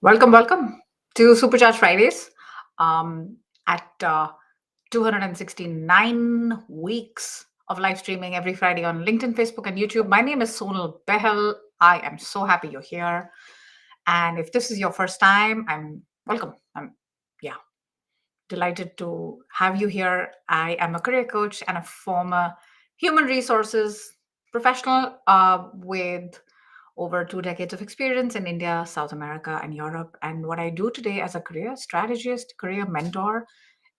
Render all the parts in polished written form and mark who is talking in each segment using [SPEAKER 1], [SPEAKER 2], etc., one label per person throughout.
[SPEAKER 1] Welcome to Supercharged Fridays. At 269 weeks of live streaming every Friday on LinkedIn, Facebook, and YouTube. My name is Sonal Behel. I am so happy you're here. And if this is your first time, I'm welcome. I'm yeah, delighted to have you here. I am a career coach and a former human resources professional with over 2 decades of experience in India, South America, and Europe. And what I do today as a career strategist, career mentor,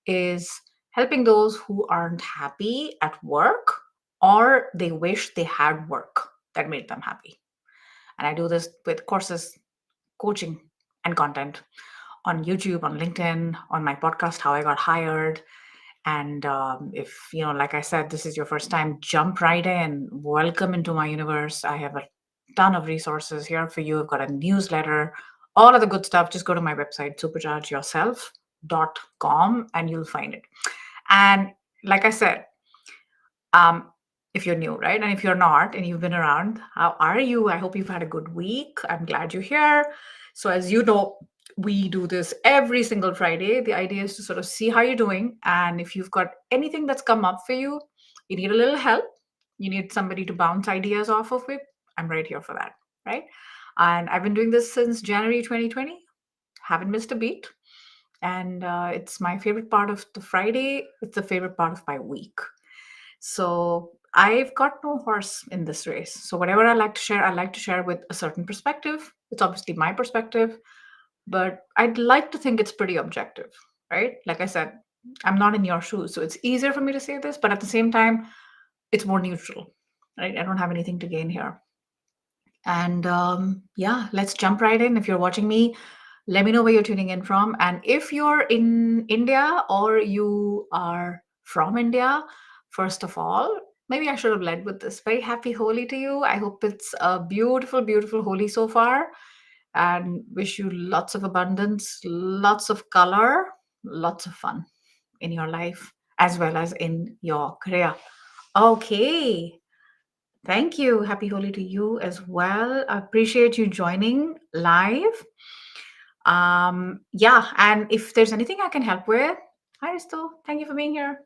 [SPEAKER 1] is helping those who aren't happy at work or they wish they had work that made them happy. And I do this with courses, coaching, and content on YouTube, on LinkedIn, on my podcast, How I Got Hired. And if, like I said, this is your first time, jump right in. Welcome into my universe. I have a ton of resources here for you. I've got a newsletter, all of the good stuff. Just go to my website, superchargeyourself.com, and you'll find it. And like I said, um, if you're new, right? And if you're not and you've been around, how are you? I hope you've had a good week. I'm glad you're here. So, as you know, we do this every single Friday. The idea is to sort of see how you're doing. And if you've got anything that's come up for you, you need a little help, you need somebody to bounce ideas off of it, I'm right here for that, right? And I've been doing this since January 2020, haven't missed a beat. And it's my favorite part of the Friday, it's the favorite part of my week. So I've got no horse in this race. So whatever I like to share with a certain perspective. It's obviously my perspective, but I'd like to think it's pretty objective, right? Like I said, I'm not in your shoes, so it's easier for me to say this, but at the same time, it's more neutral, right? I don't have anything to gain here. And yeah, let's jump right in. If you're watching me, let me know where you're tuning in from. And if you're in India or you are from India, first of all, maybe I should have led with this. Very happy Holi to you. I hope it's a beautiful, beautiful Holi so far. And wish you lots of abundance, lots of color, lots of fun in your life as well as in your career. Okay. Thank you. Happy Holi to you as well. I appreciate you joining live. Yeah, and if there's anything I can help with, hi Risto, thank you for being here.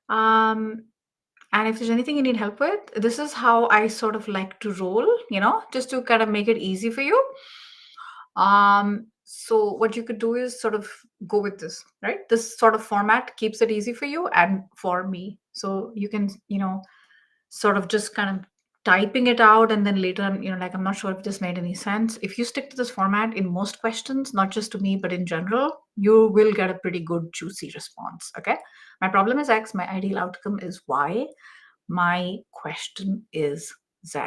[SPEAKER 1] Um, and if there's anything you need help with, this is how I sort of like to roll, just to kind of make it easy for you. So what you could do is sort of go with this, right? This sort of format keeps it easy for you and for me. So you can, sort of just kind of typing it out and then later on, like, I'm not sure if this made any sense. If you stick to this format in most questions, not just to me but in general, you will get a pretty good juicy response. Okay, my problem is X, my ideal outcome is Y, my question is Z.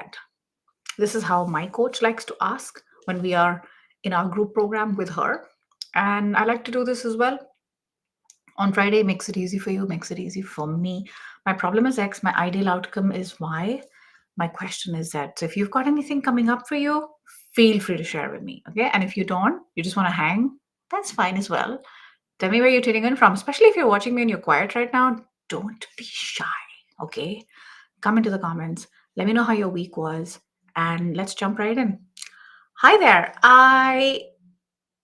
[SPEAKER 1] This is how my coach likes to ask when we are in our group program with her, and I like to do this as well on Friday. Makes it easy for you, makes it easy for me. My problem is X, my ideal outcome is Y, my question is Z. So if you've got anything coming up for you, feel free to share with me. Okay. And if you don't, you just want to hang, that's fine as well. Tell me where you're tuning in from, especially if you're watching me and you're quiet right now. Don't be shy. Okay. Come into the comments. Let me know how your week was. And let's jump right in. Hi there. I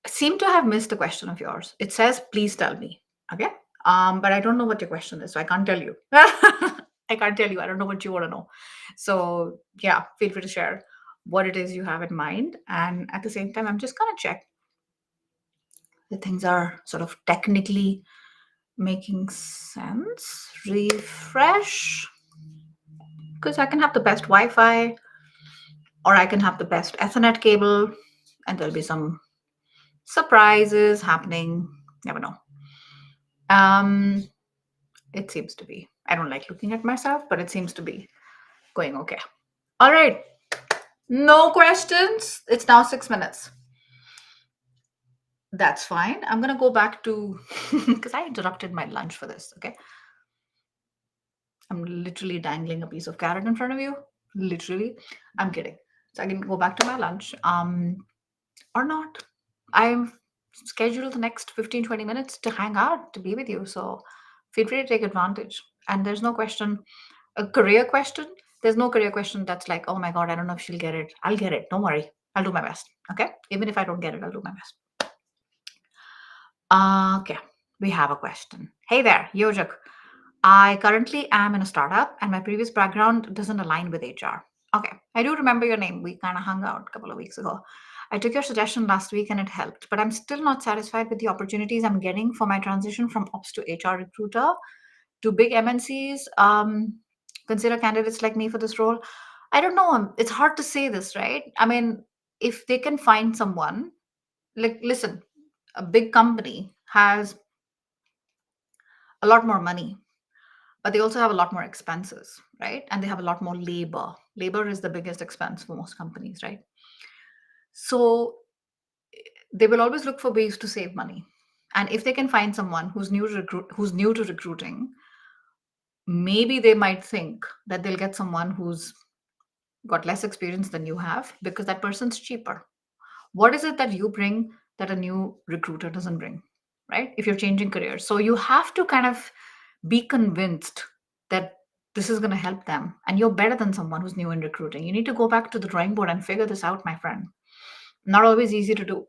[SPEAKER 1] seem to have missed a question of yours. It says, please tell me. Okay. But I don't know what your question is, so I can't tell you. I can't tell you. I don't know what you want to know. So yeah, feel free to share what it is you have in mind. And at the same time, I'm just gonna check that things are sort of technically making sense. Refresh. Because I can have the best Wi-Fi or I can have the best Ethernet cable, and there'll be some surprises happening. Never know. It seems to be. I don't like looking at myself, but it seems to be going okay. All right. No questions. It's now 6 minutes. That's fine. I'm going to go back to, because I interrupted my lunch for this. Okay. I'm literally dangling a piece of carrot in front of you. Literally. I'm kidding. So I can go back to my lunch. Or not. I'm scheduled the next 15-20 minutes to hang out, to be with you. So feel free to take advantage. And there's no question, a career question. There's no career question that's like, oh my God, I don't know if she'll get it. I'll get it. Don't worry. I'll do my best. Okay. Even if I don't get it, I'll do my best. Okay. We have a question. Hey there, Yojak. I currently am in a startup and my previous background doesn't align with HR. Okay. I do remember your name. We kind of hung out a couple of weeks ago. I took your suggestion last week and it helped, but I'm still not satisfied with the opportunities I'm getting for my transition from ops to HR recruiter. Do big MNCs consider candidates like me for this role? I don't know. It's hard to say this, right? I mean, if they can find someone, like, listen, a big company has a lot more money, but they also have a lot more expenses, right? And they have a lot more labor. Labor is the biggest expense for most companies, right? So they will always look for ways to save money. And if they can find someone who's new to recruiting, maybe they might think that they'll get someone who's got less experience than you have because that person's cheaper. What is it that you bring that a new recruiter doesn't bring, right? If you're changing careers. So you have to kind of be convinced that this is going to help them and you're better than someone who's new in recruiting. You need to go back to the drawing board and figure this out, my friend. Not always easy to do.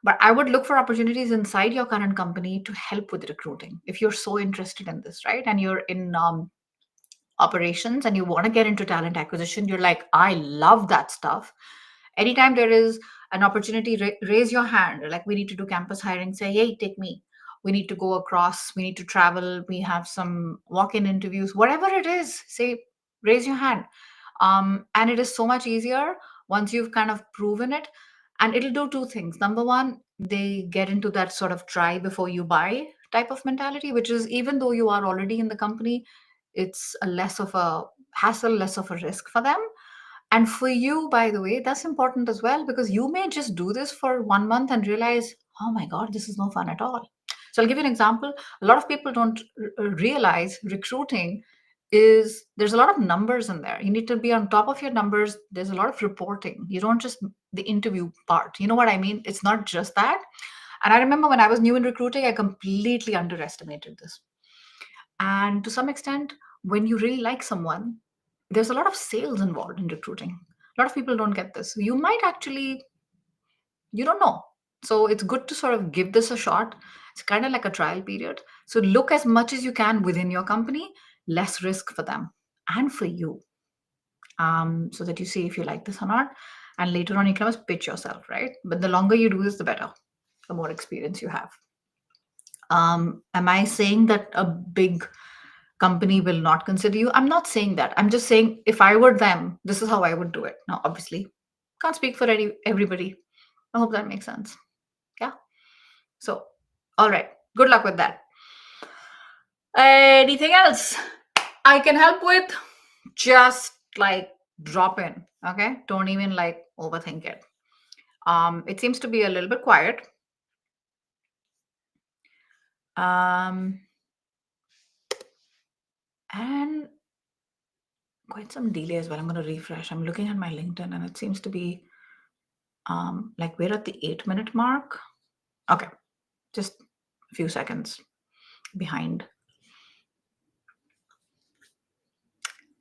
[SPEAKER 1] But I would look for opportunities inside your current company to help with recruiting if you're so interested in this, right? And you're in operations and you want to get into talent acquisition, you're like, I love that stuff. Anytime there is an opportunity, raise your hand. Like, we need to do campus hiring, say, hey, take me. We need to go across, we need to travel, we have some walk-in interviews, whatever it is, say, raise your hand. And it is so much easier once you've kind of proven it. And it'll do two things. Number one, they get into that sort of try before you buy type of mentality, which is, even though you are already in the company, it's a less of a hassle, less of a risk for them. And for you, by the way, that's important as well, because you may just do this for 1 month and realize, oh my God, this is no fun at all. So I'll give you an example. A lot of people don't realize recruiting is, there's a lot of numbers in there. You need to be on top of your numbers. There's a lot of reporting. You don't just the interview part. You know what I mean? It's not just that. And I remember when I was new in recruiting, I completely underestimated this. And to some extent, when you really like someone, there's a lot of sales involved in recruiting. A lot of people don't get this. You might actually, you don't know. So it's good to sort of give this a shot. It's kind of like a trial period. So look as much as you can within your company, less risk for them and for you, so that you see if you like this or not. And later on, you can always pitch yourself, right? But the longer you do this, the better, the more experience you have. Am I saying that a big company will not consider you? I'm not saying that. I'm just saying, if I were them, this is how I would do it. Now, obviously, can't speak for everybody. I hope that makes sense. Yeah. So, all right. Good luck with that. Anything else I can help with? Just like drop in. Okay. Don't even like overthink it. It seems to be a little bit quiet. And quite some delay as well. I'm going to refresh. I'm looking at my LinkedIn and it seems to be like we're at the 8-minute mark. Okay, just a few seconds behind.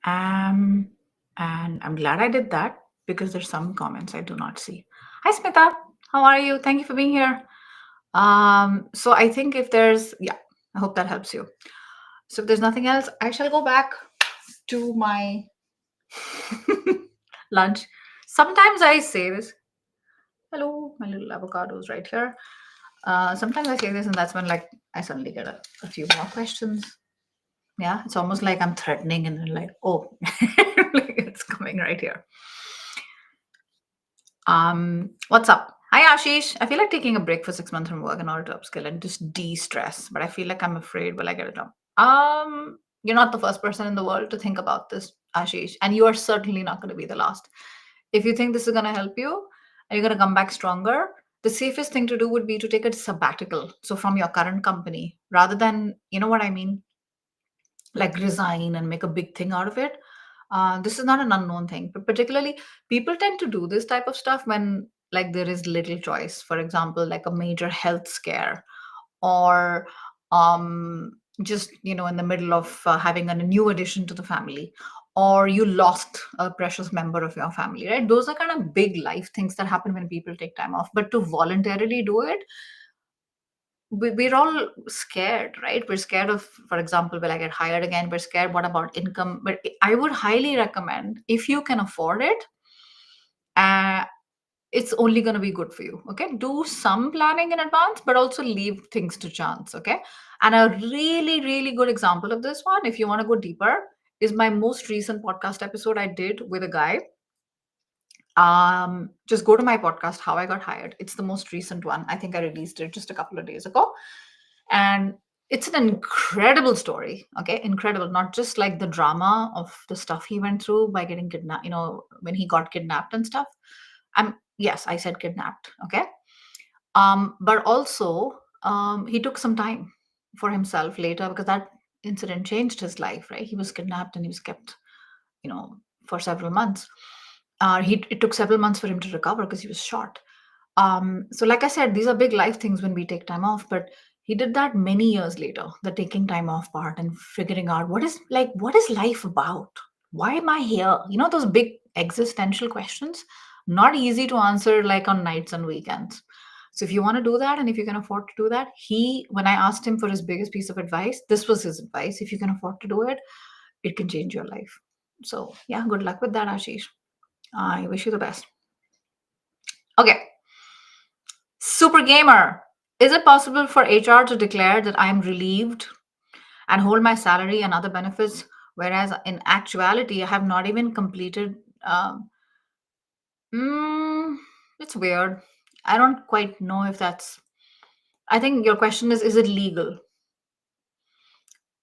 [SPEAKER 1] And I'm glad I did that because there's some comments I do not see. Hi, Smita. How are you? Thank you for being here. So I think if there's, yeah, I hope that helps you. So if there's nothing else, I shall go back to my lunch. Sometimes I say this. Hello, my little avocados right here. Sometimes I say this, and that's when like I suddenly get a few more questions. Yeah, it's almost like I'm threatening, and then like, oh, like it's coming right here. What's up? Hi, Ashish. I feel like taking a break for 6 months from work in order to upskill and just de-stress, but I feel like I'm afraid will I get a job? You're not the first person in the world to think about this, Ashish, and you are certainly not going to be the last. If you think this is going to help you and you're going to come back stronger, the safest thing to do would be to take a sabbatical. So from your current company, rather than, you know what I mean, like resign and make a big thing out of it. This is not an unknown thing, but particularly people tend to do this type of stuff when like there is little choice. For example, like a major health scare, or just in the middle of having a new addition to the family, or you lost a precious member of your family, right? Those are kind of big life things that happen when people take time off. But to voluntarily do it, we're all scared, right? We're scared of, for example, will I get hired again? We're scared, what about income? But I would highly recommend, if you can afford it, uh, it's only going to be good for you. Okay, do some planning in advance, but also leave things to chance. Okay, and a really, really good example of this one, if you want to go deeper, is my most recent podcast episode I did with a guy. Just go to my podcast, How I Got Hired. It's the most recent one. I think I released it just a couple of days ago. And it's an incredible story. Okay, incredible. Not just like the drama of the stuff he went through by getting kidnapped, when he got kidnapped and stuff. Yes, I said kidnapped. Okay. But also, he took some time for himself later, because that incident changed his life, right? He was kidnapped and he was kept, you know, for several months. It took several months for him to recover because he was shot. So, like I said, these are big life things when we take time off, but he did that many years later, the taking time off part and figuring out what is life about? Why am I here? Those big existential questions, not easy to answer like on nights and weekends. So if you want to do that and if you can afford to do that, when I asked him for his biggest piece of advice, this was his advice. If you can afford to do it, it can change your life. So yeah, good luck with that, Ashish. I wish you the best. Okay. Super gamer. Is it possible for HR to declare that I'm relieved and hold my salary and other benefits, whereas in actuality, I have not even completed? Um, mm, it's weird. I don't quite know if that's. I think your question is it legal?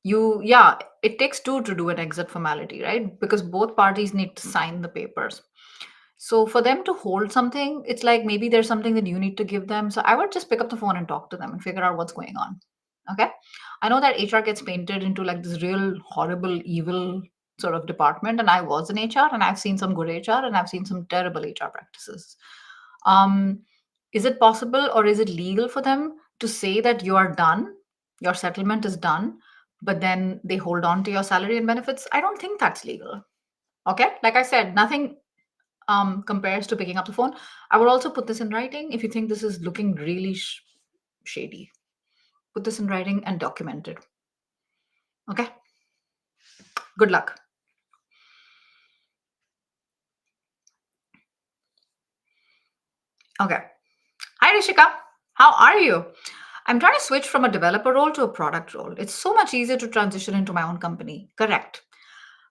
[SPEAKER 1] Yeah, it takes two to do an exit formality, right? Because both parties need to sign the papers. So for them to hold something, it's like maybe there's something that you need to give them. So I would just pick up the phone and talk to them and figure out what's going on. Okay. I know that HR gets painted into like this real horrible, evil sort of department. And I was in HR and I've seen some good HR and I've seen some terrible HR practices. Um, is it possible or is it legal for them to say that you are done, your settlement is done, but then they hold on to your salary and benefits? I don't think that's legal. Okay. Like I said, nothing compares to picking up the phone. I would also put this in writing if you think this is looking really shady. Put this in writing and document it. Okay. Good luck. Okay. Hi, Rishika. How are you? I'm trying to switch from a developer role to a product role. It's so much easier to transition into my own company. Correct.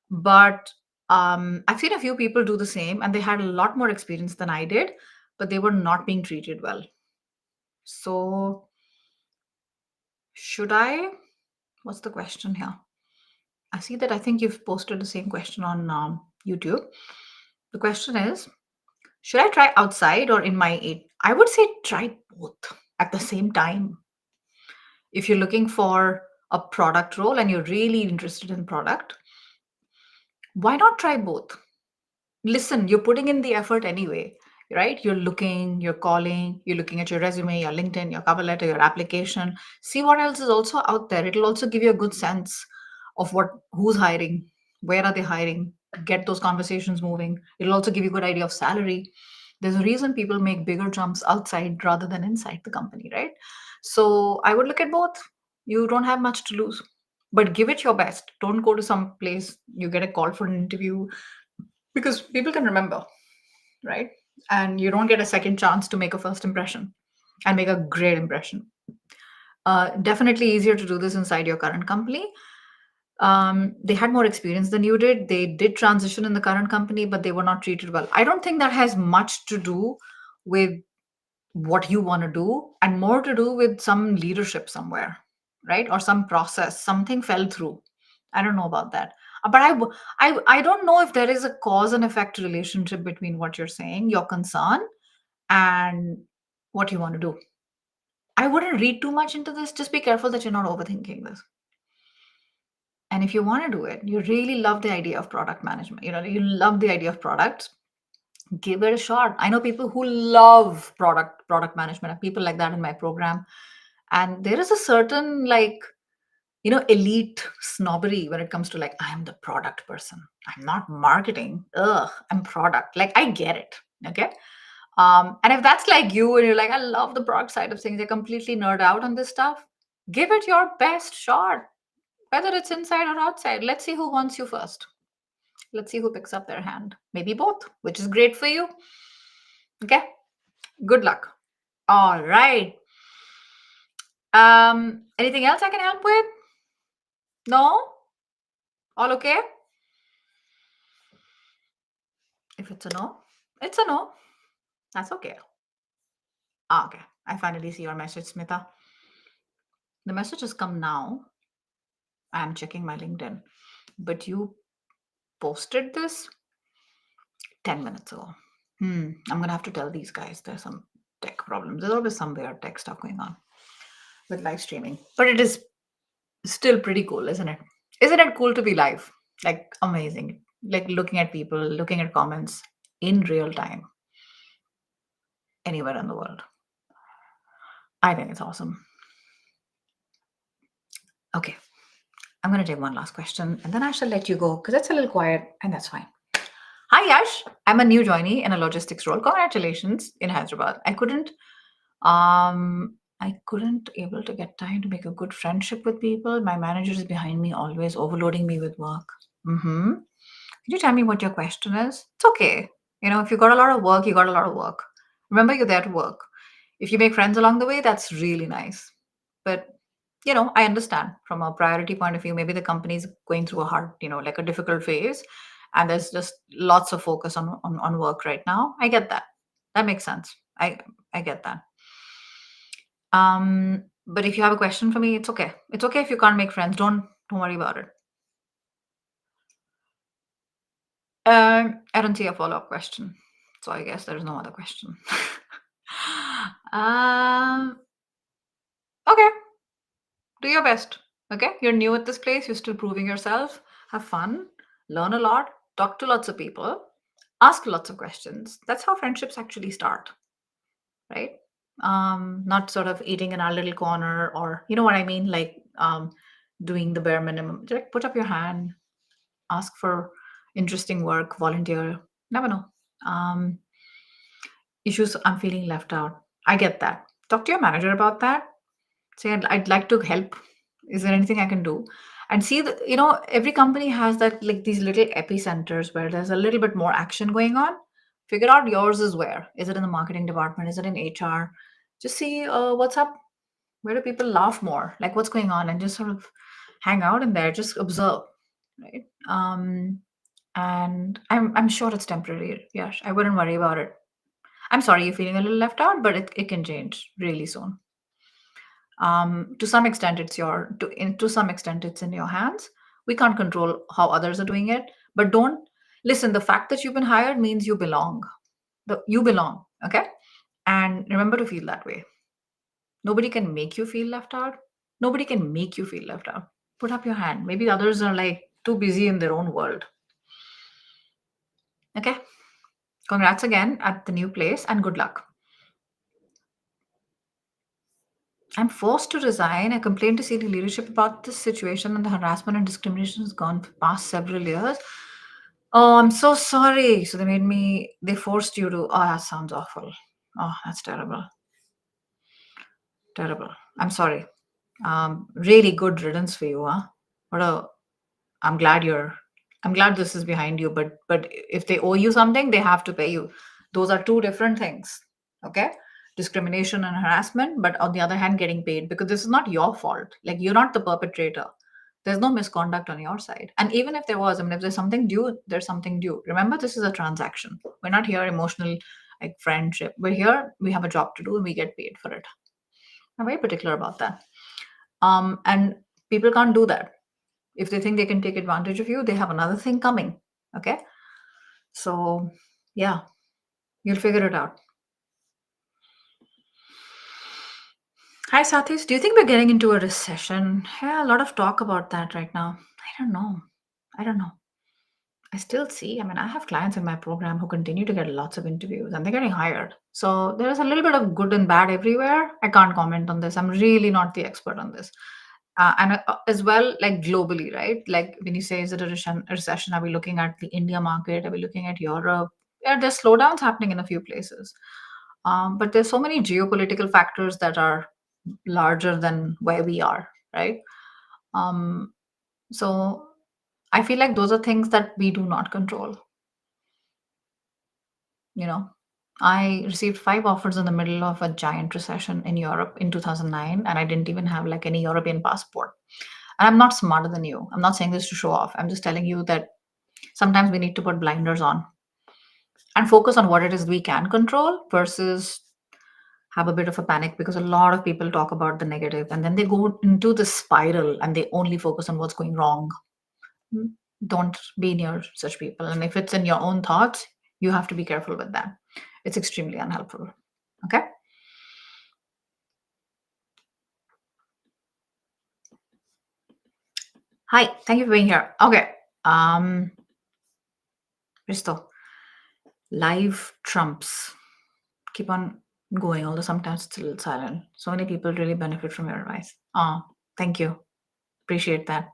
[SPEAKER 1] But I've seen a few people do the same and they had a lot more experience than I did, but they were not being treated well. So, should I? What's the question here? I see that I think you've posted the same question on YouTube. The question is, should I try outside or in my eight? I would say try both at the same time. If you're looking for a product role and you're really interested in product, why not try both? Listen, you're putting in the effort anyway, right? You're looking, you're calling, you're looking at your resume, your LinkedIn, your cover letter, your application. See what else is also out there. It'll also give you a good sense of who's hiring, where are they hiring, get those conversations moving. It'll also give you a good idea of salary. There's a reason people make bigger jumps outside rather than inside the company, right? So I would look at both. You don't have much to lose, but give it your best. Don't go to some place you get a call for an interview, because people can remember, right? And you don't get a second chance to make a first impression and make a great impression. Definitely easier to do this inside your current company. They had more experience than you did. They did transition in the current company, but they were not treated well. I don't think that has much to do with what you want to do, and more to do with some leadership somewhere, right? Or some process, something fell through. I don't know about that. But I don't know if there is a cause and effect relationship between what you're saying, your concern, and what you want to do. I wouldn't read too much into this. Just be careful that you're not overthinking this. And if you want to do it, you really love the idea of product management, you love the idea of products, give it a shot. I know people who love product management, and people like that in my program. And there is a certain, like, elite snobbery when it comes to like, I'm the product person. I'm not marketing. Ugh, I'm product. Like, I get it. Okay. And if that's like you and you're like, I love the product side of things, you're completely nerd out on this stuff, give it your best shot, whether it's inside or outside. Let's see who wants you first. Let's see who picks up their hand. Maybe both, which is great for you. Okay. Good luck. All right. Anything else I can help with? No? All okay? If it's a no, it's a no. That's okay. Ah, okay. I finally see your message, Smita. The message has come now. I'm checking my LinkedIn. But you posted this 10 minutes ago. I'm gonna have to tell these guys there's some tech problems. There's always some weird tech stuff going on with live streaming. But it is still pretty cool, isn't it? Isn't it cool to be live? Like amazing. Like looking at people, looking at comments in real time, anywhere in the world. I think it's awesome. Okay. I'm going to take one last question and then I shall let you go because it's a little quiet and that's fine. Hi, Yash. I'm a new joinee in a logistics role. Congratulations in Hyderabad. I couldn't able to get time to make a good friendship with people. My manager is behind me, always overloading me with work. Can you tell me what your question is? It's okay. If you got a lot of work, you got a lot of work. Remember, you're there to work. If you make friends along the way, that's really nice. But I understand from a priority point of view, maybe the company is going through a hard, like a difficult phase, and there's just lots of focus on work right now. I get that. That makes sense. I get that. But if you have a question for me, it's okay. It's okay if you can't make friends. Don't worry about it. I don't see a follow-up question, so I guess there's no other question. um, okay, do your best. Okay, you're new at this place. You're still proving yourself. Have fun, learn a lot, talk to lots of people, ask lots of questions. That's how friendships actually start, right? Not sort of eating in our little corner, or you know what I mean, like doing the bare minimum. Just put up your hand, ask for interesting work, volunteer. Never know. Um, Issues, I'm feeling left out. I get that. Talk to your manager about that. Say, I'd like to help. Is there anything I can do? And see that, every company has that, like these little epicenters where there's a little bit more action going on. Figure out yours is where. Is it in the marketing department? Is it in HR? Just see what's up. Where do people laugh more? Like what's going on? And just sort of hang out in there. Just observe, right? And I'm sure it's temporary. Yes, I wouldn't worry about it. I'm sorry you're feeling a little left out, but it can change really soon. To some extent, to some extent it's in your hands. We can't control how others are doing it, but don't listen. The fact that you've been hired means you belong. You belong, okay? And remember to feel that way. Nobody can make you feel left out. Nobody can make you feel left out. Put up your hand. Maybe others are like too busy in their own world. Okay. Congrats again at the new place and good luck. I'm forced to resign. I complained to senior leadership about this situation and the harassment and discrimination has gone for past several years. Oh, I'm so sorry. So they forced you to, oh, that sounds awful. Oh, that's terrible. Terrible. I'm sorry. Really good riddance for you, huh? What a, I'm glad I'm glad this is behind you, but if they owe you something, they have to pay you. Those are two different things. Okay? Discrimination and harassment, but on the other hand, getting paid because this is not your fault. Like you're not the perpetrator. There's no misconduct on your side. And even if there was, I mean, if there's something due, there's something due. Remember, this is a transaction. We're not here emotional like friendship. We're here, we have a job to do and we get paid for it. I'm very particular about that. And people can't do that. If they think they can take advantage of you, they have another thing coming. Okay. So, yeah, you'll figure it out. Hi, Sathis. Do you think we're getting into a recession? Yeah, a lot of talk about that right now. I don't know. I don't know. I still see, I mean, I have clients in my program who continue to get lots of interviews and they're getting hired. So there is a little bit of good and bad everywhere. I can't comment on this. I'm really not the expert on this. And as well, like globally, right? Like when you say, is it a recession? Are we looking at the India market? Are we looking at Europe? Yeah, there's slowdowns happening in a few places. But there's so many geopolitical factors that are larger than where we are, right? Um, so I feel like those are things that we do not control. You know, I received 5 offers in the middle of a giant recession in Europe in 2009, and I didn't even have like any European passport. And I'm not smarter than you. I'm not saying this to show off. I'm just telling you that sometimes we need to put blinders on and focus on what it is we can control versus have a bit of a panic, because a lot of people talk about the negative and then they go into the spiral and they only focus on what's going wrong. Mm. Don't be near such people. And if it's in your own thoughts, you have to be careful with that. It's extremely unhelpful. Okay. Hi. Thank you for being here. Okay. Risto, live trumps. Keep on going, although sometimes it's a little silent. So many people really benefit from your advice. Oh, thank you. Appreciate that.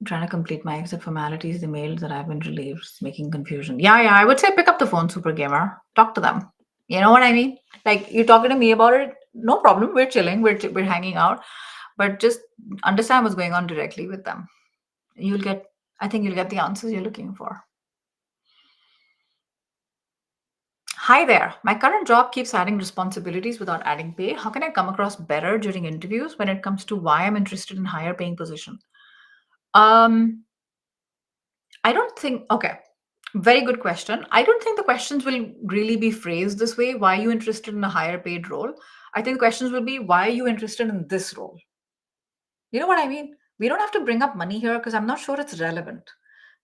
[SPEAKER 1] Trying to complete my exit formalities, the mails that I've been relieved, it's making confusion. Yeah, yeah. I would say pick up the phone, super gamer. Talk to them. You know what I mean? Like you're talking to me about it, no problem. We're chilling, we're hanging out, but just understand what's going on directly with them. You'll get, I think you'll get the answers you're looking for. Hi there. My current job keeps adding responsibilities without adding pay. How can I come across better during interviews when it comes to why I'm interested in higher paying position? Um, I don't think, okay, very good question. I don't think the questions will really be phrased this way. Why are you interested in a higher paid role? I think the questions will be, why are you interested in this role? You know what I mean? We don't have to bring up money here because I'm not sure it's relevant.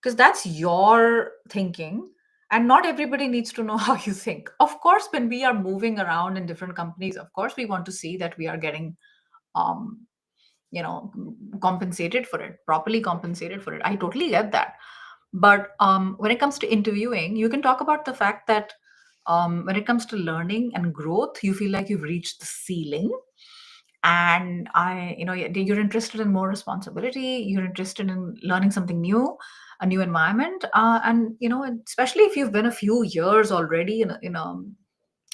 [SPEAKER 1] Because that's your thinking. And not everybody needs to know how you think. Of course, when we are moving around in different companies, of course, we want to see that we are getting um, compensated for it, properly compensated for it. I totally get that. But when it comes to interviewing, you can talk about the fact that when it comes to learning and growth, you feel like you've reached the ceiling. And you're interested in more responsibility, you're interested in learning something new, a new environment, and especially if you've been a few years already in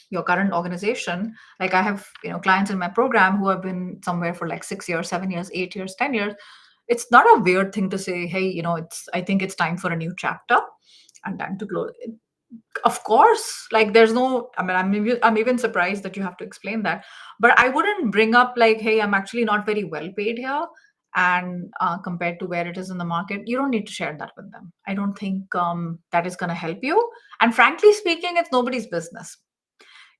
[SPEAKER 1] your current organization. Like I have clients in my program who have been somewhere for like 6 years, 7 years, 8 years, 10 years. It's not a weird thing to say, hey, I think it's time for a new chapter and time to close. Of course, like there's no, I mean, I'm even surprised that you have to explain that. But I wouldn't bring up like, hey, I'm actually not very well paid here, and compared to where it is in the market. You don't need to share that with them. I don't think that is going to help you. And frankly speaking, it's nobody's business.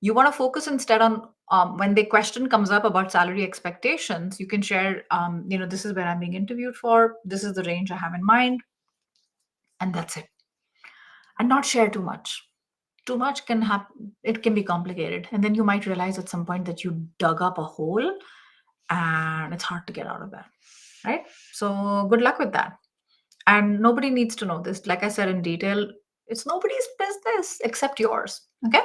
[SPEAKER 1] You want to focus instead on, when the question comes up about salary expectations, you can share, this is where I'm being interviewed for, this is the range I have in mind, and that's it. And not share too much. Too much can happen, it can be complicated, and then you might realize at some point that you dug up a hole and it's hard to get out of that, right? So good luck with that. And nobody needs to know this, like I said in detail. It's nobody's business except yours. Okay.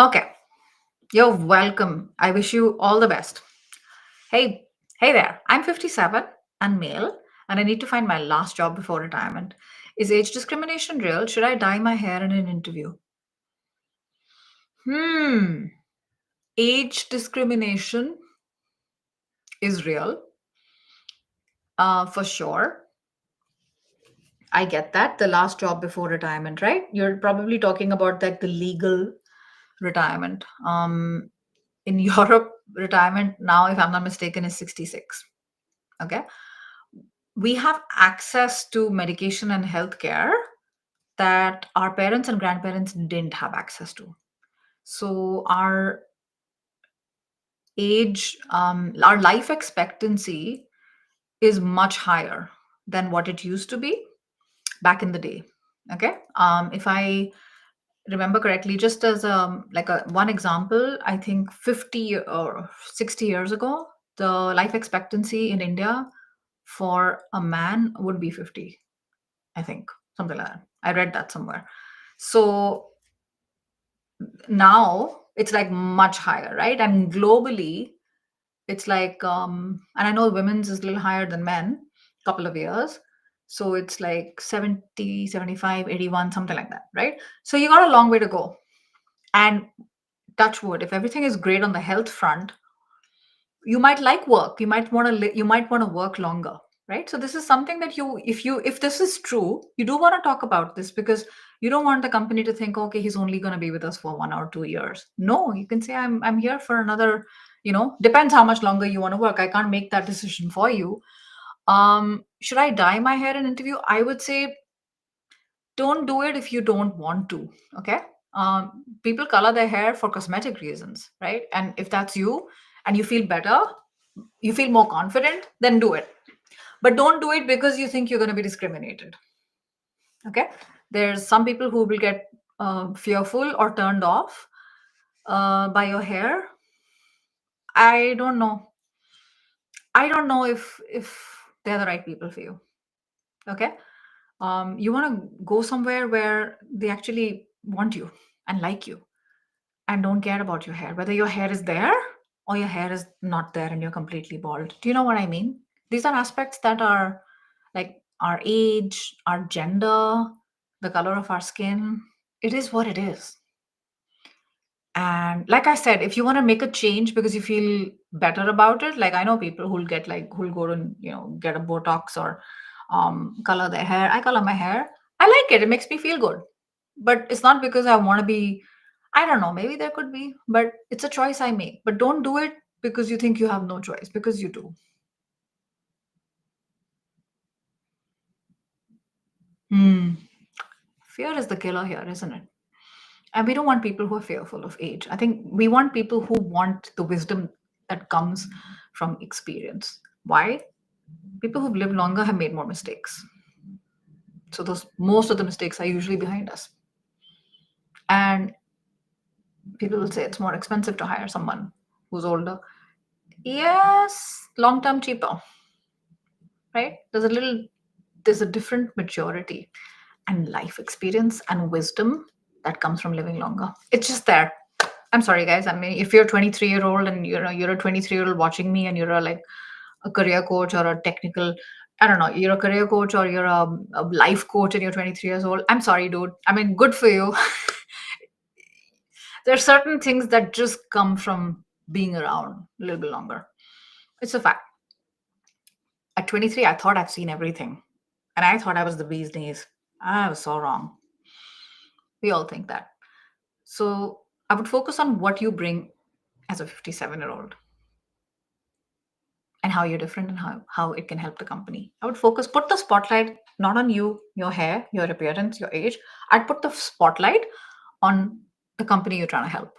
[SPEAKER 1] Okay, you're welcome. I wish you all the best. Hey, hey there. I'm 57 and male, and I need to find my last job before retirement. Is age discrimination real? Should I dye my hair in an interview? Age discrimination is real, for sure. I get that. The last job before retirement, right? You're probably talking about like the legal retirement. In Europe, retirement now, if I'm not mistaken, is 66. Okay. We have access to medication and healthcare that our parents and grandparents didn't have access to. So our life expectancy is much higher than what it used to be back in the day. Okay. If I remember correctly, just as like a one example, I think 50 or 60 years ago, the life expectancy in India for a man would be 50, I think, something like that. I read that somewhere. So now it's like much higher, right? And globally, it's like, and I know women's is a little higher than men, couple of years. So it's like 70, 75, 81, something like that, right? So you got a long way to go. And touch wood, if everything is great on the health front, you might like work, you might want to work longer, right? So this is something that if this is true, you do want to talk about this, because you don't want the company to think, okay, he's only going to be with us for 1 or 2 years. No, you can say, I'm here for another, depends how much longer you want to work. I can't make that decision for you. Should I dye my hair in interview? I would say, don't do it if you don't want to. Okay. People color their hair for cosmetic reasons, right? And if that's you and you feel better, you feel more confident, then do it. But don't do it because you think you're going to be discriminated. Okay. There's some people who will get fearful or turned off by your hair. I don't know. I don't know if they're the right people for you. Okay. You want to go somewhere where they actually want you and like you and don't care about your hair, whether your hair is there or your hair is not there and you're completely bald. Do you know what I mean? These are aspects that are like our age, our gender, the color of our skin. It is what it is. And like I said, if you want to make a change because you feel better about it, like I know people who'll go to, get a Botox or color their hair. I color my hair. I like it. It makes me feel good. But it's not because I want to be, I don't know, maybe there could be, but it's a choice I make. But don't do it because you think you have no choice, because you do. Hmm. Fear is the killer here, isn't it? And we don't want people who are fearful of age. I think we want people who want the wisdom that comes from experience. Why? People who've lived longer have made more mistakes. So those most of the mistakes are usually behind us. And people will say it's more expensive to hire someone who's older. Yes, long term cheaper, right? There's a different maturity and life experience and wisdom that comes from living longer. It's just there. I'm sorry, guys. I mean, if you're a 23-year old and you're a 23-year-old watching me and you're like a career coach or a technical, I don't know, you're a career coach or you're a life coach and you're 23 years old. I'm sorry, dude. I mean, good for you. There are certain things that just come from being around a little bit longer. It's a fact. At 23, I thought I've seen everything. And I thought I was the bee's knees. I was so wrong. We all think that. So I would focus on what you bring as a 57-year-old and how you're different and how it can help the company. I would put the spotlight not on you, your hair, your appearance, your age. I'd put the spotlight on the company you're trying to help.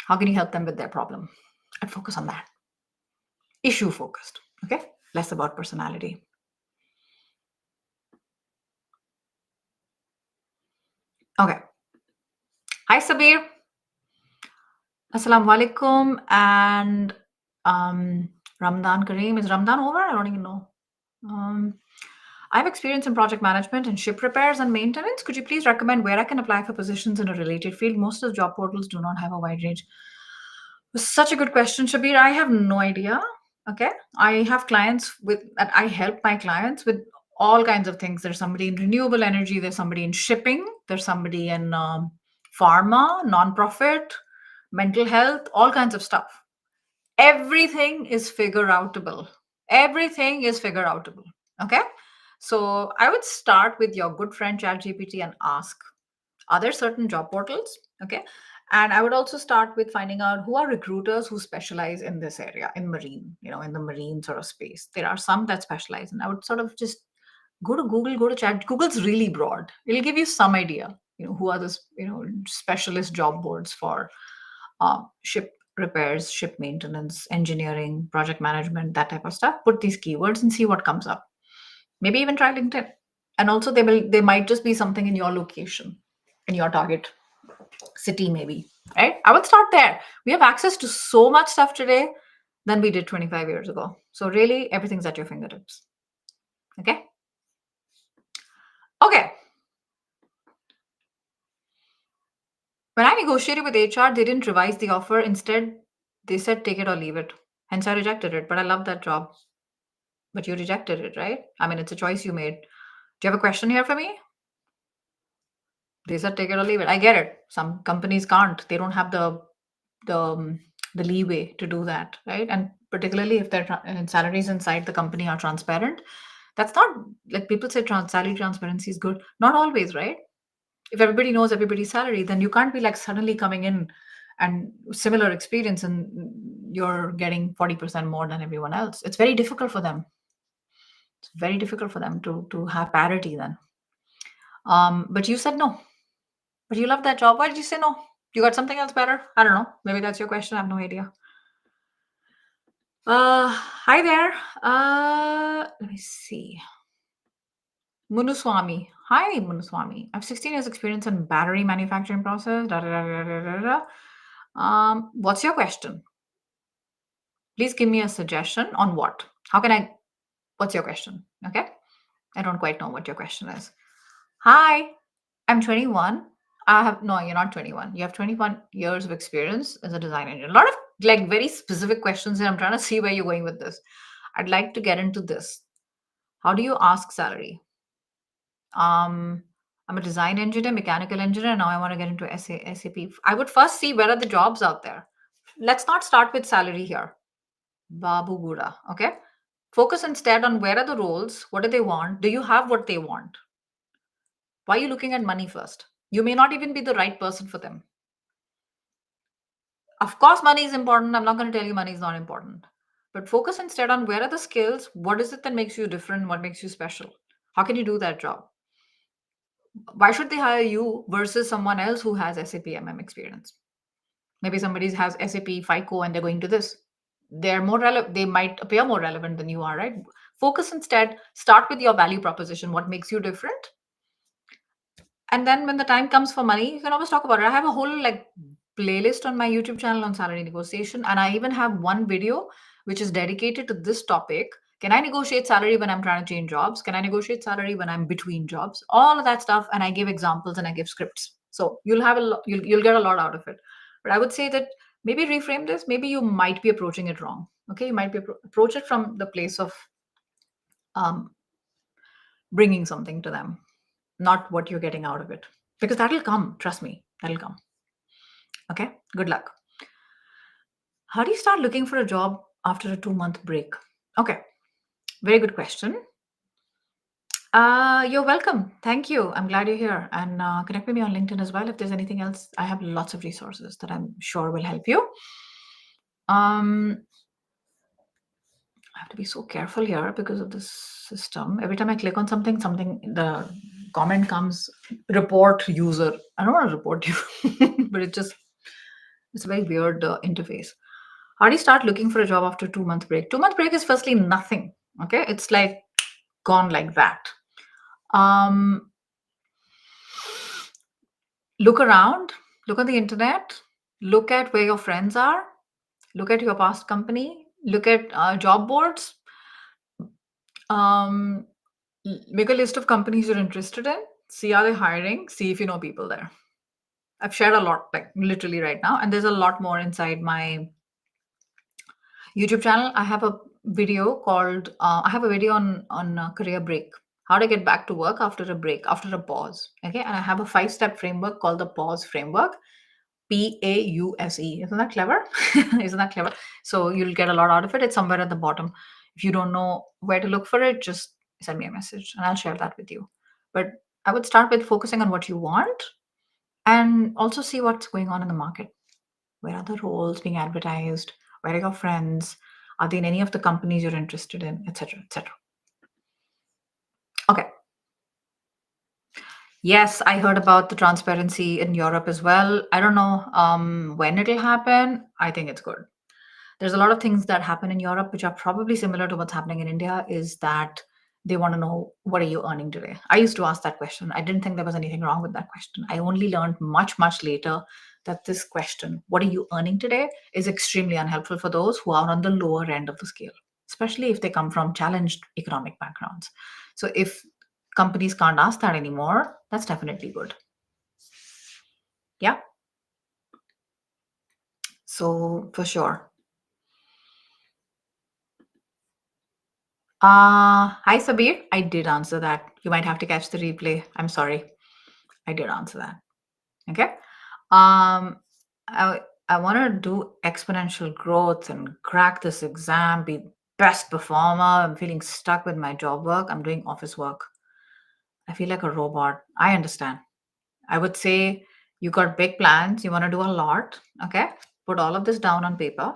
[SPEAKER 1] How can you help them with their problem? I'd focus on that. Issue focused, okay? Less about personality. Okay. Hi, Sabir. Assalamu alaikum. And Ramadan Kareem. Is Ramadan over? I don't even know. I have experience in project management and ship repairs and maintenance. Could you please recommend where I can apply for positions in a related field? Most of the job portals do not have a wide range. Such a good question, Shabir. I have no idea. Okay. I have clients that I help my clients with all kinds of things. There's somebody in renewable energy, there's somebody in shipping, there's somebody in pharma, nonprofit, mental health, all kinds of stuff. Everything is figure outable. Everything is figure outable. Okay. So I would start with your good friend ChatGPT and ask, are there certain job portals? Okay. And I would also start with finding out who are recruiters who specialize in this area, in marine, in the marine sort of space. There are some that specialize, and I would sort of just go to Google, go to Chat. Google's really broad. It'll give you some idea, who are the, specialist job boards for ship repairs, ship maintenance, engineering, project management, that type of stuff. Put these keywords and see what comes up. Maybe even try LinkedIn. And also they might just be something in your location, in your target city, maybe. Right? I would start there. We have access to so much stuff today than we did 25 years ago. So really everything's at your fingertips. Okay? Okay. When I negotiated with HR, they didn't revise the offer. Instead, they said take it or leave it. Hence, I rejected it. But I love that job. But you rejected it, right? I mean, it's a choice you made. Do you have a question here for me? They said take it or leave it. I get it. Some companies can't. They don't have the the leeway to do that, right? And particularly if their salaries inside the company are transparent, that's not like people say salary transparency is good. Not always, right? If everybody knows everybody's salary, then you can't be like suddenly coming in and similar experience and you're getting 40% more than everyone else. It's very difficult for them. It's very difficult for them to have parity then. But you said no. But you love that job. Why did you say no? You got something else better? I don't know. Maybe that's your question. I have no idea. Hi there. Let me see. Munuswamy. Hi, Munuswamy. I have 16 years experience in battery manufacturing process. Da, da, da, da, da, da, da. What's your question? Please give me a suggestion on what? How can I? What's your question? Okay. I don't quite know what your question is. Hi, I'm 21. I have no, you're not 21. You have 21 years of experience as a design engineer. A lot of like very specific questions, and I'm trying to see where you're going with this. I'd like to get into this. How do you ask salary? I'm a design engineer, mechanical engineer. Now I want to get into SAP. I would first see where are the jobs out there. Let's not start with salary here. Babu Gura. Okay. Focus instead on where are the roles, what do they want? Do you have what they want? Why are you looking at money first? You may not even be the right person for them. Of course, money is important. I'm not going to tell you money is not important. But focus instead on where are the skills? What is it that makes you different? What makes you special? How can you do that job? Why should they hire you versus someone else who has SAP MM experience? Maybe somebody has SAP FICO and they're going to this. They're more relevant. They might appear more relevant than you are, right? Focus instead. Start with your value proposition. What makes you different? And then when the time comes for money, you can always talk about it. I have a whole like playlist on my YouTube channel on salary negotiation, and I even have one video which is dedicated to this topic. Can I negotiate salary when I'm trying to change jobs? Can I negotiate salary when I'm between jobs? All of that stuff, and I give examples and I give scripts. So you'll have you'll get a lot out of it. But I would say that maybe reframe this. Maybe you might be approaching it wrong. Okay, you might be approach it from the place of um, bringing something to them, not what you're getting out of it. Because that'll come. Trust me, that'll come. Okay, good luck. How do you start looking for a job after a 2 month break? Okay, very good question. You're welcome. Thank you. I'm glad you're here. And connect with me on LinkedIn as well. If there's anything else, I have lots of resources that I'm sure will help you. I have to be so careful here because of this system. Every time I click on something, the comment comes report user. I don't want to report you, but it's a very weird interface. How do you start looking for a job after 2 month break? 2 month break is firstly nothing. Okay, it's like gone like that. Look around, look on the internet, look at where your friends are, look at your past company, look at job boards. Um, Make a list of companies you're interested in, see are they hiring, see if you know people there. I've shared a lot, like literally right now, and there's a lot more inside my YouTube channel. I have a video called I have a video on career break, how to get back to work after a break, after a pause. Okay, and I have a 5 step framework called the pause framework. PAUSE. Isn't that clever? Isn't that clever? So you'll get a lot out of it. It's somewhere at the bottom. If you don't know where to look for it, just send me a message and I'll share that with you. But I would start with focusing on what you want and also see what's going on in the market. Where are the roles being advertised? Where are your friends? Are they in any of the companies you're interested in, etc., etc. Okay. Yes, I heard about the transparency in Europe as well. I don't know when it'll happen. I think it's good. There's a lot of things that happen in Europe which are probably similar to what's happening in India, is that they want to know what are you earning today. I used to ask that question. I didn't think there was anything wrong with that question. I only learned much, much later that this question, what are you earning today, is extremely unhelpful for those who are on the lower end of the scale, especially if they come from challenged economic backgrounds. So if companies can't ask that anymore, that's definitely good. Yeah. So for sure. Hi Sabir. I did answer that. You might have to catch the replay. I'm sorry. I did answer that. Okay. Um, I I want to do exponential growth and crack this exam, be best performer. I'm feeling stuck with my job work. I'm doing office work. I feel like a robot. I understand. I would say you got big plans. You want to do a lot. Okay. Put all of this down on paper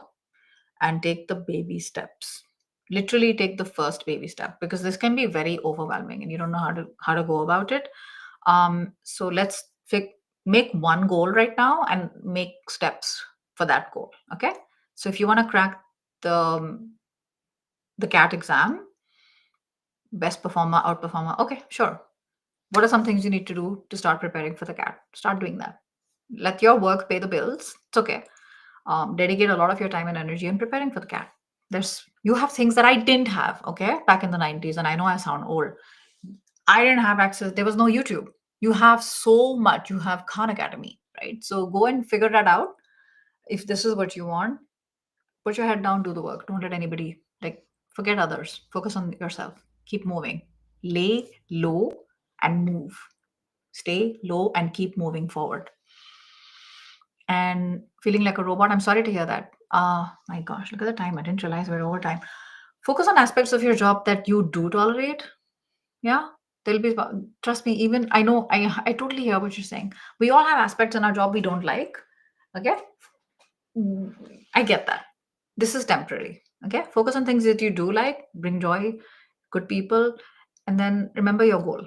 [SPEAKER 1] and take the baby steps. Literally take the first baby step because this can be very overwhelming and you don't know how to go about it. So let's make one goal right now and make steps for that goal. Okay. So if you want to crack the CAT exam, best performer, outperformer. Okay, sure. What are some things you need to do to start preparing for the CAT? Start doing that. Let your work pay the bills. It's okay. Dedicate a lot of your time and energy in preparing for the CAT. You have things that I didn't have. Okay, back in the 90s, and I know I sound old. I didn't have access. There was no YouTube. You have so much. You have Khan Academy, right? So go and figure that out. If this is what you want, put your head down, do the work. Don't let anybody like forget others. Focus on yourself. Keep moving. Lay low and move. Stay low and keep moving forward. And feeling like a robot. I'm sorry to hear that. My gosh, look at the time. I didn't realize we're over time. Focus on aspects of your job that you do tolerate. Yeah, there'll be. Trust me. Even I know. I totally hear what you're saying. We all have aspects in our job we don't like. Okay, Mm, I get that. This is temporary. Okay, focus on things that you do like, bring joy, good people, and then remember your goal.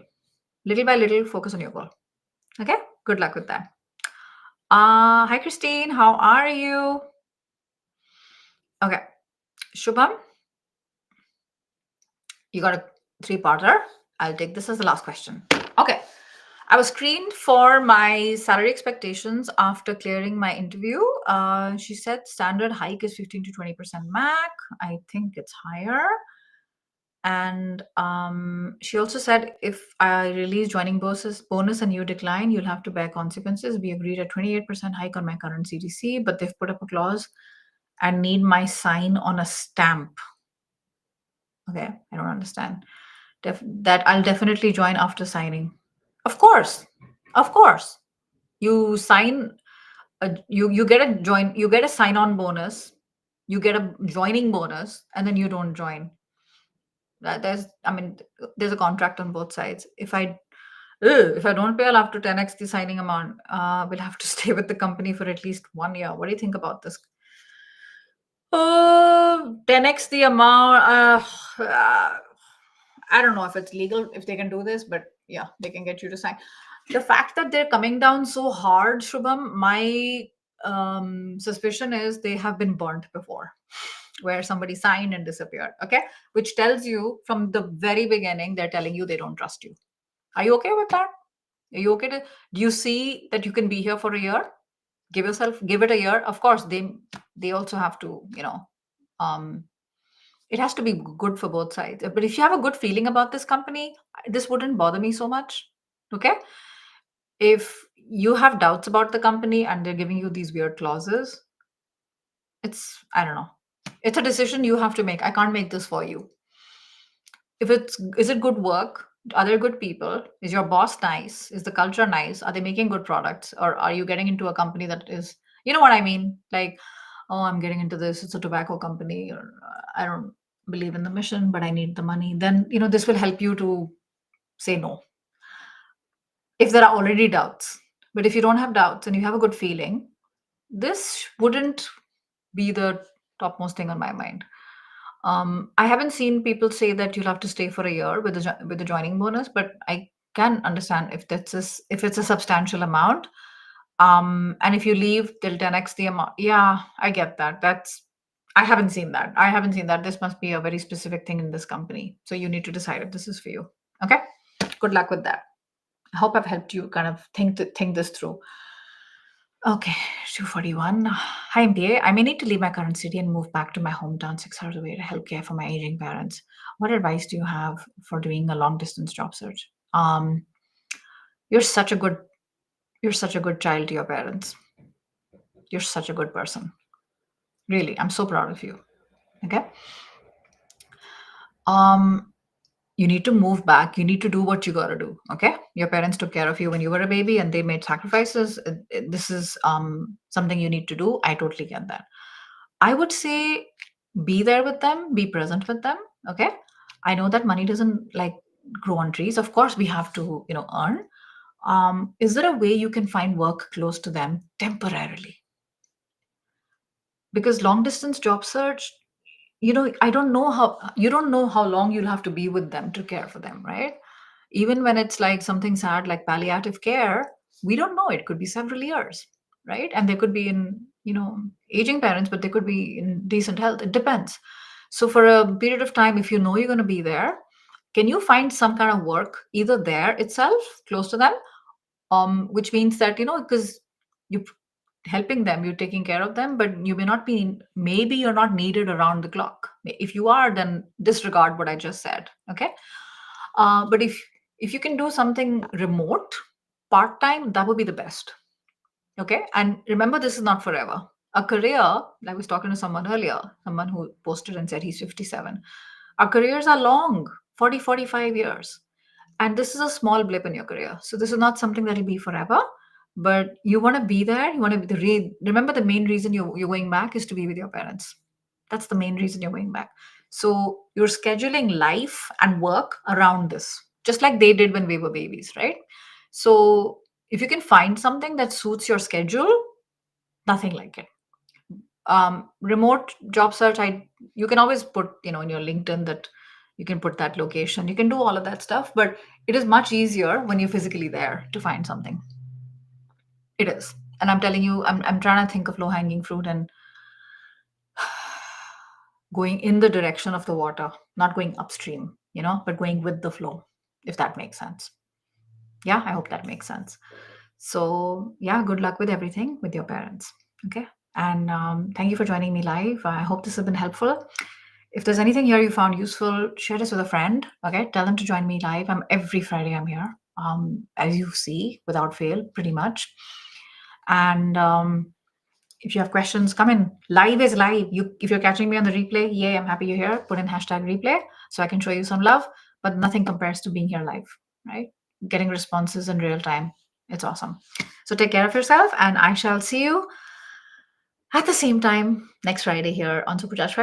[SPEAKER 1] Little by little, focus on your goal. Okay, good luck with that. Hi Christine, how are you? Okay, Shubham, you got a three-parter. I'll take this as the last question. Okay. I was screened for my salary expectations after clearing my interview. She said standard hike is 15 to 20% mac. I think it's higher. And she also said if I release joining bonus and you decline, you'll have to bear consequences. We agreed a 28% hike on my current CTC, but they've put up a clause and need my sign on a stamp. Okay, I don't understand. That I'll definitely join after signing. Of course, of course. You sign you get a join you get a sign on bonus, you get a joining bonus, and then you don't join. There's I mean there's a contract on both sides. If I don't pay, I'll have to 10x the signing amount. We'll have to stay with the company for at least 1 year. What do you think about this? 10x the amount. I don't know if it's legal, if they can do this, but yeah, they can get you to sign. The fact that they're coming down so hard, Shubham, my suspicion is they have been burnt before, where somebody signed and disappeared. Okay, which tells you from the very beginning they're telling you they don't trust you. Are you okay with that? Are you okay to? Do you see that you can be here for a year? Give it a year. Of course, they also have to, um, it has to be good for both sides. But if you have a good feeling about this company, this wouldn't bother me so much. Okay. If you have doubts about the company and they're giving you these weird clauses, I don't know. It's a decision you have to make. I can't make this for you. Is it good work? Are there good people? Is your boss nice? Is the culture nice? Are they making good products? Or are you getting into a company that is, you know what I mean? Like, oh, I'm getting into this. It's a tobacco company, or I don't believe in the mission, but I need the money. Then, this will help you to say no if there are already doubts. But if you don't have doubts and you have a good feeling, this wouldn't be the topmost thing on my mind. I haven't seen people say that you'll have to stay for a year with the joining bonus, but I can understand if it's a substantial amount. And if you leave, they'll 10x the amount. Yeah, I get that. I haven't seen that. I haven't seen that. This must be a very specific thing in this company. So you need to decide if this is for you. Okay. Good luck with that. I hope I've helped you kind of think this through. Okay, 241. Hi, MPA. I may need to leave my current city and move back to my hometown 6 hours away to help care for my aging parents. What advice do you have for doing a long distance job search? You're such a good you're such a good child to your parents. You're such a good person. Really, I'm so proud of you. Okay. Um, you need to move back. You need to do what you got to do. Okay. Your parents took care of you when you were a baby and they made sacrifices. This is something you need to do. I totally get that. I would say be there with them, be present with them. Okay. I know that money doesn't like grow on trees. Of course, we have to, earn. Is there a way you can find work close to them temporarily? Because long distance job search, I don't know how you don't know how long you'll have to be with them to care for them, right? Even when it's like something sad like palliative care, we don't know, it could be several years, right? And they could be in, aging parents, but they could be in decent health. It depends. So for a period of time, if you know you're going to be there, can you find some kind of work either there itself close to them, which means that, because you helping them, you're taking care of them, but you may not be, maybe you're not needed around the clock. If you are, then disregard what I just said. Okay. But if you can do something remote, part time, that would be the best. Okay. And remember, this is not forever. A career, I was talking to someone earlier, someone who posted and said he's 57. Our careers are long, 40, 45 years. And this is a small blip in your career. So this is not something that will be forever, but you want to be there. You want to be remember, the main reason you're going back is to be with your parents. That's the main reason you're going back. So you're scheduling life and work around this, just like they did when we were babies, right? So if you can find something that suits your schedule, nothing like it. Remote job search, you can always put, in your LinkedIn, that you can put that location, you can do all of that stuff, but it is much easier when you're physically there to find something. It is. And I'm telling you, I'm trying to think of low hanging fruit and going in the direction of the water, not going upstream, but going with the flow, if that makes sense. Yeah, I hope that makes sense. So, yeah, good luck with everything with your parents. Okay. And thank you for joining me live. I hope this has been helpful. If there's anything here you found useful, share this with a friend. Okay. Tell them to join me live. Every Friday I'm here. As you see, without fail, pretty much. And if you have questions, come in. Live is live. If you're catching me on the replay, yay, I'm happy you're here. Put in hashtag replay so I can show you some love. But nothing compares to being here live, right? Getting responses in real time. It's awesome. So take care of yourself, and I shall see you at the same time next Friday here on Supercharged Friday.